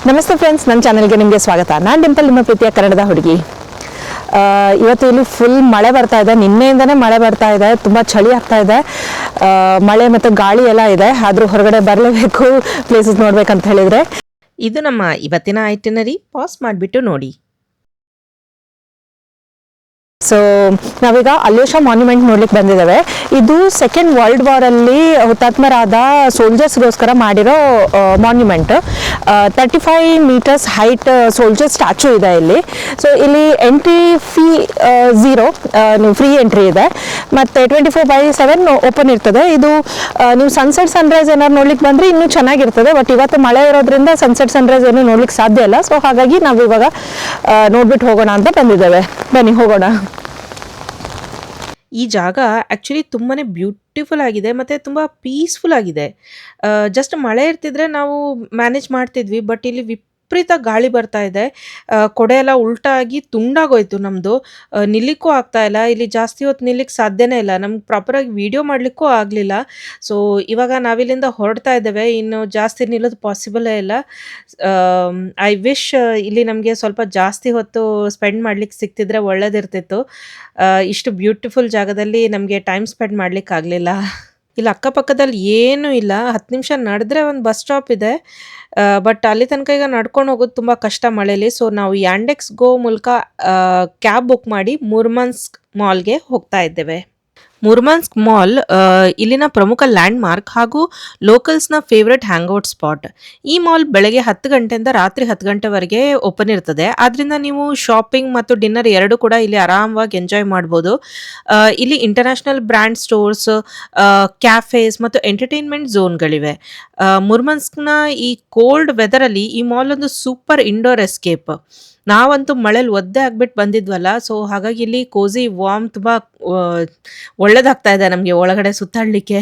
ನಮಸ್ತೆ ಫ್ರೆಂಡ್ಸ್, ನನ್ನ ಚಾನೆಲ್ಗೆ ನಿಮಗೆ ಸ್ವಾಗತ. ನಾನು ಡಿಂಪಲ್, ನಿಮ್ಮ ಪ್ರೀತಿಯ ಕನ್ನಡದ ಹುಡುಗಿ. ಇವತ್ತು ಇಲ್ಲಿ ಫುಲ್ ಮಳೆ ಬರ್ತಾ ಇದೆ. ನಿನ್ನೆಯಿಂದನೇ ಮಳೆ ಬರ್ತಾ ಇದೆ. ತುಂಬ ಚಳಿ ಆಗ್ತಾ ಇದೆ. ಮಳೆ ಮತ್ತು ಗಾಳಿ ಎಲ್ಲ ಇದೆ. ಆದರೂ ಹೊರಗಡೆ ಬರಲೇಬೇಕು, ಪ್ಲೇಸಸ್ ನೋಡ್ಬೇಕಂತ ಹೇಳಿದರೆ. ಇದು ನಮ್ಮ ಇವತ್ತಿನ ಐಟಿನರಿ. ಪಾಸ್ ಮಾಡಿಬಿಟ್ಟು ನೋಡಿ. ಸೊ ನಾವೀಗ ಅಲ್ಯೋಷಾ ಮಾನ್ಯುಮೆಂಟ್ ನೋಡ್ಲಿಕ್ಕೆ ಬಂದಿದ್ದೇವೆ. ಇದು ಸೆಕೆಂಡ್ ವರ್ಲ್ಡ್ ವಾರಲ್ಲಿ ಹುತಾತ್ಮರಾದ ಸೋಲ್ಜರ್ಸ್ಗೋಸ್ಕರ ಮಾಡಿರೋ monument. 35 metres height soldier statue ಇದೆ ಇಲ್ಲಿ. ಸೊ ಇಲ್ಲಿ ಎಂಟ್ರಿ ಫೀ 0, ಫ್ರೀ ಎಂಟ್ರಿ ಇದೆ. ಮತ್ತು 24/7 ಓಪನ್ ಇರ್ತದೆ. ಇದು ನೀವು ಸನ್ಸೆಟ್ ಸನ್ರೈಸ್ ಏನಾದ್ರು ನೋಡ್ಲಿಕ್ಕೆ ಬಂದರೆ ಇನ್ನೂ ಚೆನ್ನಾಗಿರ್ತದೆ. ಬಟ್ ಇವತ್ತು ಮಳೆ ಇರೋದ್ರಿಂದ ಸನ್ಸೆಟ್ ಸನ್ರೈಸ್ ಏನೂ ನೋಡ್ಲಿಕ್ಕೆ ಸಾಧ್ಯ ಇಲ್ಲ. ಸೊ ಹಾಗಾಗಿ ನಾವು ಇವಾಗ ನೋಡ್ಬಿಟ್ಟು ಹೋಗೋಣ ಅಂತ ಬಂದಿದ್ದೇವೆ. ಬನ್ನಿ ಹೋಗೋಣ. ಈ ಜಾಗ ಆ್ಯಕ್ಚುಲಿ ತುಂಬಾ ಬ್ಯೂಟಿಫುಲ್ ಆಗಿದೆ ಮತ್ತು ತುಂಬ ಪೀಸ್ಫುಲ್ ಆಗಿದೆ. ಜಸ್ಟ್ ಮಳೆ ಇರ್ತಿದ್ರೆ ನಾವು ಮ್ಯಾನೇಜ್ ಮಾಡ್ತಿದ್ವಿ. ಬಟ್ ಇಲ್ಲಿ ವಿಪರೀತ ಗಾಳಿ ಬರ್ತಾ ಇದೆ. ಕೊಡೆ ಎಲ್ಲ ಉಲ್ಟಾಗಿ ತುಂಡಾಗೋಯ್ತು ನಮ್ಮದು. ನಿಲ್ಲಿಕ್ಕೂ ಆಗ್ತಾ ಇಲ್ಲ. ಇಲ್ಲಿ ಜಾಸ್ತಿ ಹೊತ್ತು ನಿಲ್ಲಿಕ್ಕೆ ಸಾಧ್ಯನೇ ಇಲ್ಲ. ನಮ್ಗೆ ಪ್ರಾಪರಾಗಿ ವಿಡಿಯೋ ಮಾಡಲಿಕ್ಕೂ ಆಗಲಿಲ್ಲ. ಸೊ ಇವಾಗ ನಾವಿಲ್ಲಿಂದ ಹೊರಡ್ತಾ ಇದ್ದೇವೆ. ಇನ್ನು ಜಾಸ್ತಿ ನಿಲ್ಲೋದು ಪಾಸಿಬಲೇ ಇಲ್ಲ. ಐ ವಿಶ್ ಇಲ್ಲಿ ನಮಗೆ ಸ್ವಲ್ಪ ಜಾಸ್ತಿ ಹೊತ್ತು ಸ್ಪೆಂಡ್ ಮಾಡ್ಲಿಕ್ಕೆ ಸಿಗ್ತಿದ್ರೆ ಒಳ್ಳೇದಿರ್ತಿತ್ತು. ಇಷ್ಟು ಬ್ಯೂಟಿಫುಲ್ ಜಾಗದಲ್ಲಿ ನಮಗೆ ಟೈಮ್ ಸ್ಪೆಂಡ್ ಮಾಡ್ಲಿಕ್ಕೆ ಆಗಲಿಲ್ಲ. ಇಲ್ಲಿ ಅಕ್ಕಪಕ್ಕದಲ್ಲಿ ಏನೂ ಇಲ್ಲ. 10 ನಿಮಿಷ ನಡೆದ್ರೆ ಒಂದು ಬಸ್ ಸ್ಟಾಪ್ ಇದೆ. ಬಟ್ ಅಲ್ಲಿ ತನಕ ಈಗ ನಡ್ಕೊಂಡು ಹೋಗೋದು ತುಂಬ ಕಷ್ಟ ಮಳೆಯಲ್ಲಿ. ಸೊ ನಾವು ಯಾಂಡೆಕ್ಸ್ ಗೋ ಮೂಲಕ ಕ್ಯಾಬ್ ಬುಕ್ ಮಾಡಿ ಮುರ್ಮನ್ಸ್ಕ್ ಮಾಲ್ಗೆ ಹೋಗ್ತಾ ಇದ್ದೇವೆ. ಮುರ್ಮನ್ಸ್ಕ್ ಮಾಲ್ ಇಲ್ಲಿನ ಪ್ರಮುಖ ಲ್ಯಾಂಡ್ ಮಾರ್ಕ್ ಹಾಗೂ ಲೋಕಲ್ಸ್ನ ಫೇವ್ರೆಟ್ ಹ್ಯಾಂಗ್ಔಟ್ ಸ್ಪಾಟ್. ಈ ಮಾಲ್ ಬೆಳಗ್ಗೆ 10 ಗಂಟೆಯಿಂದ ರಾತ್ರಿ 10 ಗಂಟೆವರೆಗೆ ಓಪನ್ ಇರ್ತದೆ. ಆದ್ದರಿಂದ ನೀವು ಶಾಪಿಂಗ್ ಮತ್ತು ಡಿನ್ನರ್ ಎರಡೂ ಕೂಡ ಇಲ್ಲಿ ಆರಾಮವಾಗಿ ಎಂಜಾಯ್ ಮಾಡ್ಬೋದು. ಇಲ್ಲಿ ಇಂಟರ್ನ್ಯಾಷನಲ್ ಬ್ರ್ಯಾಂಡ್ ಸ್ಟೋರ್ಸ್, ಕ್ಯಾಫೇಸ್ ಮತ್ತು ಎಂಟರ್ಟೈನ್ಮೆಂಟ್ ಝೋನ್ಗಳಿವೆ. ಮುರ್ಮನ್ಸ್ಕ್ನ ಈ ಕೋಲ್ಡ್ ವೆದರಲ್ಲಿ ಈ ಮಾಲ್ ಒಂದು ಸೂಪರ್ ಇಂಡೋರ್ ಎಸ್ಕೇಪ್. ನಾವಂತೂ ಮಳೇಲಿ ಒದ್ದೆ ಆಗ್ಬಿಟ್ಟು ಬಂದಿದ್ವಲ್ಲ. ಸೊ ಹಾಗಾಗಿ ಇಲ್ಲಿ ಕೋಸಿ ವಾರ್ಮ್ ತುಂಬ ಒಳ್ಳೇದಾಗ್ತಾ ಇದೆ ನಮಗೆ ಒಳಗಡೆ ಸುತ್ತಾಡಲಿಕ್ಕೆ.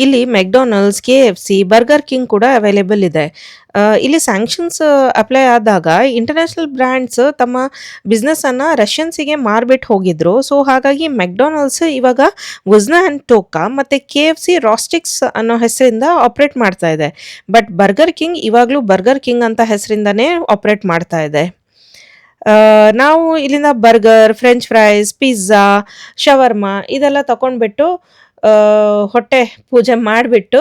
ಇಲ್ಲಿ ಮೆಕ್ಡೊನಾಲ್ಡ್ಸ್, KFC, ಬರ್ಗರ್ ಕಿಂಗ್ ಕೂಡ ಅವೈಲೇಬಲ್ ಇದೆ. ಇಲ್ಲಿ ಸ್ಯಾಂಕ್ಷನ್ಸ್ ಅಪ್ಲೈ ಆದಾಗ ಇಂಟರ್ನ್ಯಾಷನಲ್ ಬ್ರ್ಯಾಂಡ್ಸ್ ತಮ್ಮ ಬಿಸ್ನೆಸ್ಸನ್ನು ರಷ್ಯನ್ಸಿಗೆ ಮಾರ್ಬಿಟ್ಟು ಹೋಗಿದ್ರು. ಸೊ ಹಾಗಾಗಿ ಮೆಕ್ಡೊನಾಲ್ಡ್ಸ್ ಇವಾಗ ವುಜ್ನಾ ಆ್ಯಂಡ್ ಟೋಕಾ ಮತ್ತು KFC ರಾಸ್ಟಿಕ್ಸ್ ಅನ್ನೋ ಹೆಸರಿಂದ ಆಪ್ರೇಟ್ ಮಾಡ್ತಾ ಇದೆ. ಬಟ್ ಬರ್ಗರ್ ಕಿಂಗ್ ಇವಾಗಲೂ ಬರ್ಗರ್ ಕಿಂಗ್ ಅಂತ ಹೆಸರಿಂದನೇ ಆಪ್ರೇಟ್ ಮಾಡ್ತಾ ಇದೆ. ನಾವು ಇಲ್ಲಿಂದ burger, French fries, pizza, shawarma ಇದೆಲ್ಲ ತಗೊಂಡ್ಬಿಟ್ಟು ಹೊಟ್ಟೆ ಪೂಜೆ ಮಾಡಿಬಿಟ್ಟು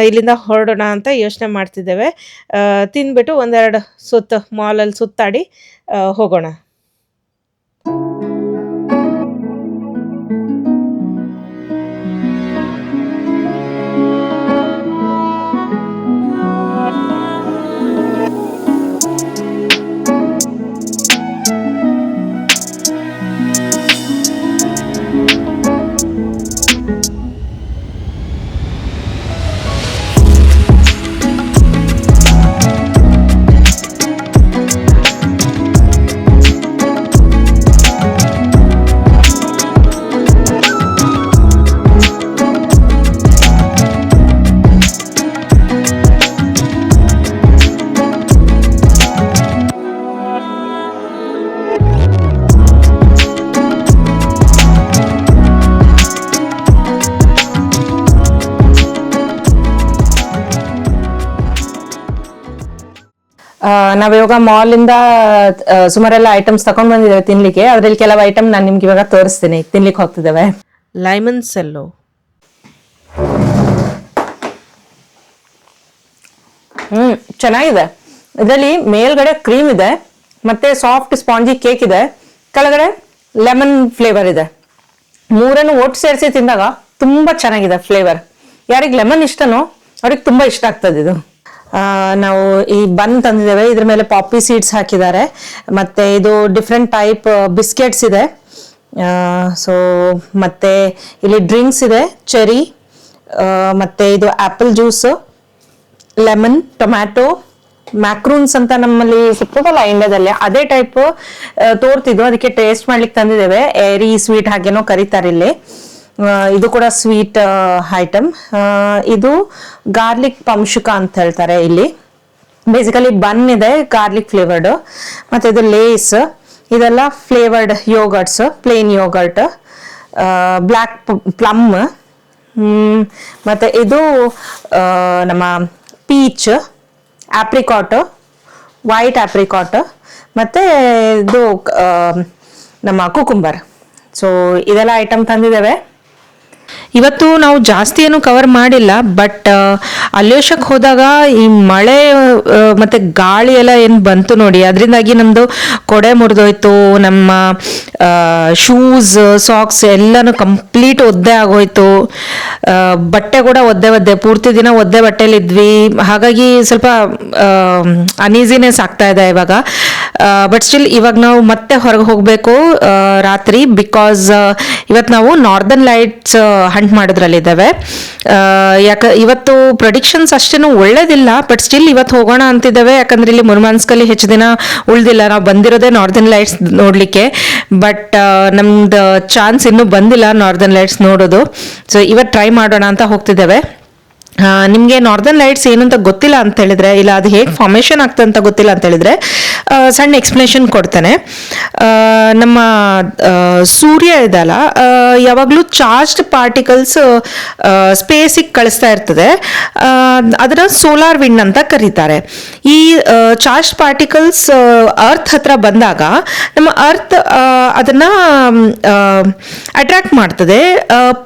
ಇಲ್ಲಿಂದ ಹೊರಡೋಣ ಅಂತ ಯೋಚನೆ ಮಾಡ್ತಿದ್ದೇವೆ. ತಿಂದ್ಬಿಟ್ಟು ಒಂದೆರಡು ಸುತ್ತು ಮಾಲಲ್ಲಿ ಸುತ್ತಾಡಿ ಹೋಗೋಣ. ನಾವಿವಾಗ ಮಾಲಿಂದ ಸುಮಾರೆಲ್ಲ ಐಟಮ್ಸ್ ತಗೊಂಡ್ ಬಂದಿದ್ದೇವೆ ತಿನ್ಲಿಕ್ಕೆ. ಅದ್ರಲ್ಲಿ ಕೆಲವು ಐಟಮ್ ನಾನು ನಿಮ್ಗೆ ಇವಾಗ ತೋರಿಸ್ತೀನಿ. ತಿನ್ಲಿಕ್ಕೆ ಹೋಗ್ತಿದ್ದೇವೆ. Lyman cello. ಚೆನ್ನಾಗಿದೆ. ಇದರಲ್ಲಿ ಮೇಲ್ಗಡೆ ಕ್ರೀಮ್ ಇದೆ, ಮತ್ತೆ ಸಾಫ್ಟ್ ಸ್ಪಾಂಜಿ ಕೇಕ್ ಇದೆ, ಕೆಳಗಡೆ ಲೆಮನ್ ಫ್ಲೇವರ್ ಇದೆ. ಮೂರನ್ನು ಒಟ್ಟು ಸೇರಿಸಿ ತಿಂದಾಗ ತುಂಬಾ ಚೆನ್ನಾಗಿದೆ ಫ್ಲೇವರ್. ಯಾರಿಗೆ ಲೆಮನ್ ಇಷ್ಟನೋ ಅವ್ರಿಗೆ ತುಂಬಾ ಇಷ್ಟ ಆಗ್ತದೆ ಇದು. ನಾವು ಈ ಬನ್ ತಂದಿದ್ದೇವೆ. ಇದ್ರ ಮೇಲೆ ಪಾಪಿ ಸೀಡ್ಸ್ ಹಾಕಿದ್ದಾರೆ. ಮತ್ತೆ ಇದು ಡಿಫ್ರೆಂಟ್ ಟೈಪ್ ಬಿಸ್ಕೆಟ್ಸ್ ಇದೆ. ಸೊ ಮತ್ತೆ ಇಲ್ಲಿ ಡ್ರಿಂಕ್ಸ್ ಇದೆ, ಚೆರಿ, ಮತ್ತೆ ಇದು ಆಪಲ್ ಜ್ಯೂಸ್, ಲೆಮನ್, ಟೊಮ್ಯಾಟೊ, ಮ್ಯಾಕ್ರೂನ್ಸ್ ಅಂತ ನಮ್ಮಲ್ಲಿ ಸಿಗ್ತದಲ್ಲ ಇಂಡಿಯಾದಲ್ಲಿ, ಅದೇ ಟೈಪ್ ತೋರ್ತಿದ್ದು. ಅದಕ್ಕೆ ಟೇಸ್ಟ್ ಮಾಡ್ಲಿಕ್ಕೆ ತಂದಿದ್ದೇವೆ. ಏರಿ ಸ್ವೀಟ್ ಹಾಗೇನೋ ಕರೀತಾರೆ ಇಲ್ಲಿ. ಇದು ಕೂಡ ಸ್ವೀಟ್ ಐಟಮ್. ಇದು ಗಾರ್ಲಿಕ್ ಪಂಶುಕ ಅಂತ ಹೇಳ್ತಾರೆ ಇಲ್ಲಿ. ಬೇಸಿಕಲಿ ಬನ್ ಇದೆ ಗಾರ್ಲಿಕ್ ಫ್ಲೇವರ್ಡ್. ಮತ್ತೆ ಇದು ಲೇಸ್, ಇದೆಲ್ಲ flavoured yogurts, plain yogurt, black plum, ಮತ್ತೆ ಇದು ನಮ್ಮ ಪೀಚ್, ಆಪ್ರಿಕಾಟ್, ವೈಟ್ ಆಪ್ರಿಕಾಟ್, ಮತ್ತೆ ಇದು ನಮ್ಮ ಕುಕುಂಬರ್. ಸೊ ಇದೆಲ್ಲ ಐಟಮ್ ತಂದಿದ್ದೇವೆ. ಇವತ್ತು ನಾವು ಜಾಸ್ತಿ ಏನು ಕವರ್ ಮಾಡಿಲ್ಲ, ಬಟ್ ಅಲ್ಯೋಷಕ್ಕೆ ಹೋದಾಗ ಈ ಮಳೆ ಮತ್ತು ಗಾಳಿ ಎಲ್ಲ ಏನು ಬಂತು ನೋಡಿ, ಅದರಿಂದಾಗಿ ನಮ್ಮದು ಕೊಡೆ ಮುರಿದೋಯ್ತು. ನಮ್ಮ ಶೂಸ್, ಸಾಕ್ಸ್ ಎಲ್ಲನೂ ಕಂಪ್ಲೀಟ್ ಒದ್ದೆ ಆಗೋಯ್ತು. ಬಟ್ಟೆ ಕೂಡ ಒದ್ದೆ ಪೂರ್ತಿ ದಿನ ಒದ್ದೆ ಬಟ್ಟೆಲಿದ್ವಿ. ಹಾಗಾಗಿ ಸ್ವಲ್ಪ ಅನ್ಈಸಿನೆಸ್ ಆಗ್ತಾ ಇದೆ ಇವಾಗ. ಬಟ್ ಸ್ಟಿಲ್ ಇವಾಗ ನಾವು ಮತ್ತೆ ಹೊರಗೆ ಹೋಗಬೇಕು ರಾತ್ರಿ, ಬಿಕಾಸ್ ಇವತ್ತು ನಾವು ನಾರ್ದರ್ನ್ ಲೈಟ್ಸ್ ಹಂಟ್ ಮಾಡೋದ್ರಲ್ಲಿದ್ದಾವೆ. ಇವತ್ತು ಪ್ರೊಡಿಕ್ಷನ್ಸ್ ಅಷ್ಟೇನು ಒಳ್ಳೇದಿಲ್ಲ, ಬಟ್ ಸ್ಟಿಲ್ ಇವತ್ತು ಹೋಗೋಣ ಅಂತಿದ್ದಾವೆ. ಯಾಕಂದ್ರೆ ಇಲ್ಲಿ ಮುರ್ಮಾನ್ಸ್ಕಲ್ಲಿ ಹೆಚ್ಚು ದಿನ ಉಳ್ದಿಲ್ಲ. ನಾವು ಬಂದಿರೋದೇ ನಾರ್ದರ್ನ್ ಲೈಟ್ಸ್ ನೋಡ್ಲಿಕ್ಕೆ, ಬಟ್ ನಮ್ದು ಚಾನ್ಸ್ ಇನ್ನೂ ಬಂದಿಲ್ಲ ನಾರ್ದರ್ನ್ ಲೈಟ್ಸ್ ನೋಡೋದು. ಸೊ ಇವತ್ತು ಟ್ರೈ ಮಾಡೋಣ ಅಂತ ಹೋಗ್ತಿದ್ದೇವೆ. ನಿಮಗೆ ನಾರ್ದರ್ನ್ ಲೈಟ್ಸ್ ಏನು ಅಂತ ಗೊತ್ತಿಲ್ಲ ಅಂತ ಹೇಳಿದ್ರೆ, ಇಲ್ಲ ಅದು ಹೇಗೆ ಫಾರ್ಮೇಷನ್ ಆಗ್ತದೆ ಅಂತ ಗೊತ್ತಿಲ್ಲ ಅಂತ ಹೇಳಿದ್ರೆ, ಸಣ್ಣ ಎಕ್ಸ್ಪ್ಲನೇಷನ್ ಕೊಡ್ತೇನೆ. ನಮ್ಮ ಸೂರ್ಯ ಇದಲ್ಲ, ಯಾವಾಗಲೂ ಚಾರ್ಜ್ಡ್ ಪಾರ್ಟಿಕಲ್ಸ್ ಸ್ಪೇಸಿಗೆ ಕಳಿಸ್ತಾ ಇರ್ತದೆ. ಅದನ್ನ ಸೋಲಾರ್ ವಿಂಡ್ ಅಂತ ಕರೀತಾರೆ. ಈ ಚಾರ್ಜ್ಡ್ ಪಾರ್ಟಿಕಲ್ಸ್ ಅರ್ತ್ ಹತ್ರ ಬಂದಾಗ ನಮ್ಮ ಅರ್ತ್ ಅದನ್ನ ಅಟ್ರಾಕ್ಟ್ ಮಾಡ್ತದೆ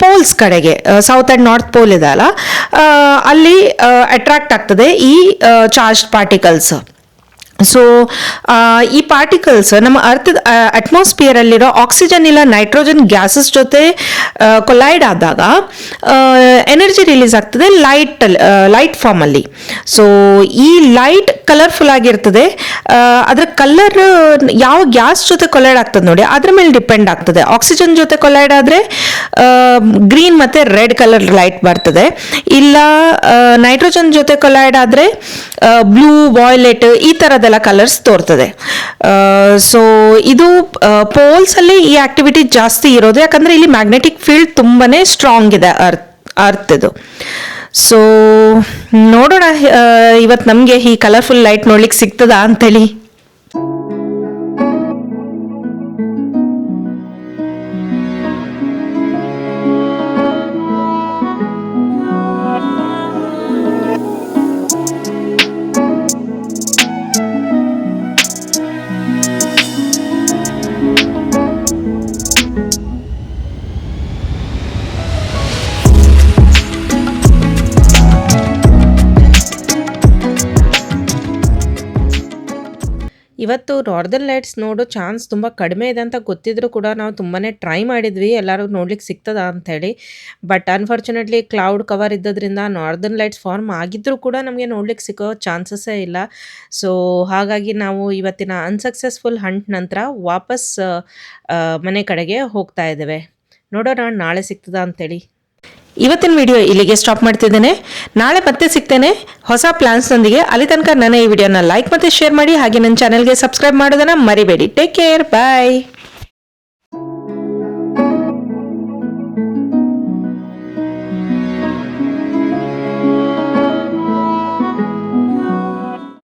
ಪೋಲ್ಸ್ ಕಡೆಗೆ. ಸೌತ್ ಅಂಡ್ ನಾರ್ತ್ ಪೋಲ್ ಇದಲ್ಲ, ಅಲ್ಲಿ ಅಟ್ರಾಕ್ಟ್ ಆಗ್ತದೆ ಈ ಚಾರ್ಜ್ಡ್ ಪಾರ್ಟಿಕಲ್ಸ್. ಸೊ ಈ ಪಾರ್ಟಿಕಲ್ಸ್ ನಮ್ಮ ಅರ್ತ್ ಅಟ್ಮಾಸ್ಫಿಯರ್ ಅಲ್ಲಿರೋ ಆಕ್ಸಿಜನ್ ಇಲ್ಲ ನೈಟ್ರೋಜನ್ ಗ್ಯಾಸಸ್ ಜೊತೆ ಕೊಲೈಡ್ ಆದಾಗ ಎನರ್ಜಿ ರಿಲೀಸ್ ಆಗ್ತದೆ ಲೈಟ್ ಫಾರ್ಮ್ ಅಲ್ಲಿ. ಸೊ ಈ ಲೈಟ್ ಕಲರ್ಫುಲ್ ಆಗಿರ್ತದೆ. ಅದ್ರ ಕಲರ್ ಯಾವ ಗ್ಯಾಸ್ ಜೊತೆ ಕೊಲೈಡ್ ಆಗ್ತದೆ ನೋಡಿ, ಅದ್ರ ಮೇಲೆ ಡಿಪೆಂಡ್ ಆಗ್ತದೆ. ಆಕ್ಸಿಜನ್ ಜೊತೆ ಕೊಲೈಡ್ ಆದ್ರೆ ಗ್ರೀನ್ ಮತ್ತೆ ರೆಡ್ ಕಲರ್ ಲೈಟ್ ಬರ್ತದೆ. ಇಲ್ಲ ನೈಟ್ರೋಜನ್ ಜೊತೆ ಕೊಲೈಡ್ ಆದ್ರೆ ಬ್ಲೂ, ವಾಯ್ಲೆಟ್ ಈ ತರದೆಲ್ಲ ಕಲರ್ಸ್ ತೋರ್ತದೆ. ಸೊ ಇದು ಪೋಲ್ಸ್ ಅಲ್ಲಿ ಈ ಆಕ್ಟಿವಿಟಿ ಜಾಸ್ತಿ ಇರೋದು, ಯಾಕಂದ್ರೆ ಇಲ್ಲಿ ಮ್ಯಾಗ್ನೆಟಿಕ್ ಫೀಲ್ಡ್ ತುಂಬಾನೇ ಸ್ಟ್ರಾಂಗ್ ಇದೆ ಅರ್ತ್ ಇದು. ಸೊ ನೋಡೋಣ ಇವತ್ತು ನಮಗೆ ಈ ಕಲರ್ಫುಲ್ ಲೈಟ್ ನೋಡ್ಲಿಕ್ಕೆ ಸಿಗ್ತದಾ ಅಂತೇಳಿ. ಇವತ್ತು ನಾರ್ದರ್ನ್ ಲೈಟ್ಸ್ ನೋಡೋ ಚಾನ್ಸ್ ತುಂಬ ಕಡಿಮೆ ಇದೆ ಅಂತ ಗೊತ್ತಿದ್ರು ಕೂಡ ನಾವು ತುಂಬಾ ಟ್ರೈ ಮಾಡಿದ್ವಿ ಎಲ್ಲರೂ ನೋಡ್ಲಿಕ್ಕೆ ಸಿಗ್ತದಾ ಅಂಥೇಳಿ. ಬಟ್ ಅನ್ಫಾರ್ಚುನೇಟ್ಲಿ ಕ್ಲೌಡ್ ಕವರ್ ಇದ್ದದ್ರಿಂದ ನಾರ್ದರ್ನ್ ಲೈಟ್ಸ್ ಫಾರ್ಮ್ ಆಗಿದ್ದರೂ ಕೂಡ ನಮಗೆ ನೋಡ್ಲಿಕ್ಕೆ ಸಿಗೋ ಚಾನ್ಸಸ್ಸೇ ಇಲ್ಲ. ಸೊ ಹಾಗಾಗಿ ನಾವು ಇವತ್ತಿನ ಅನ್ಸಕ್ಸಸ್ಫುಲ್ ಹಂಟ್ ನಂತರ ವಾಪಸ್ ಮನೆ ಕಡೆಗೆ ಹೋಗ್ತಾ ಇದ್ದೇವೆ. ನೋಡೋಣ ನಾಳೆ ಸಿಗ್ತದಾ ಅಂಥೇಳಿ. ಇವತ್ತಿನ ವಿಡಿಯೋ ಇಲ್ಲಿಗೆ ಸ್ಟಾಪ್ ಮಾಡ್ತಿದ್ದೇನೆ. ನಾಳೆ ಮತ್ತೆ ಸಿಗ್ತೇನೆ ಹೊಸ ಪ್ಲಾನ್ಸ್ನೊಂದಿಗೆ. ಅಲ್ಲಿ ತನಕ ನನ್ನ ಈ ವಿಡಿಯೋನ ಲೈಕ್ ಮತ್ತು ಶೇರ್ ಮಾಡಿ, ಹಾಗೆ ನನ್ನ ಚಾನೆಲ್ಗೆ ಸಬ್ಸ್ಕ್ರೈಬ್ ಮಾಡೋದನ್ನು ಮರಿಬೇಡಿ. ಟೇಕ್ ಕೇರ್, ಬಾಯ್.